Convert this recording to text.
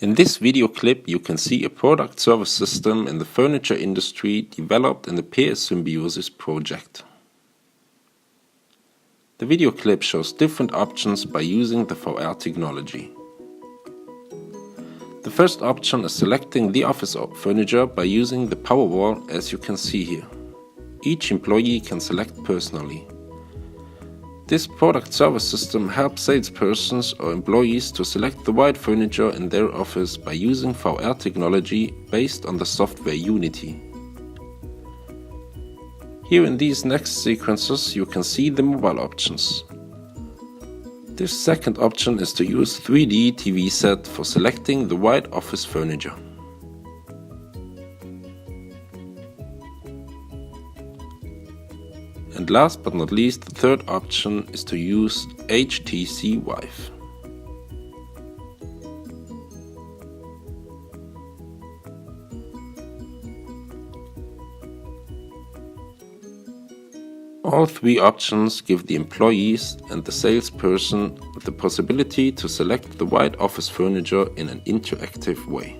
In this video clip you can see a product service system in the furniture industry developed in the PSYMBIOSYS project. The video clip shows different options by using the VR technology. The first option is selecting the office furniture by using the power wall, as you can see here. Each employee can select personally. This product service system helps salespersons or employees to select the right furniture in their office by using VR technology based on the software Unity. Here in these next sequences you can see the mobile options. This second option is to use 3D TV set for selecting the right office furniture. And last but not least, the third option is to use HTC Vive. All three options give the employees and the salesperson the possibility to select the right office furniture in an interactive way.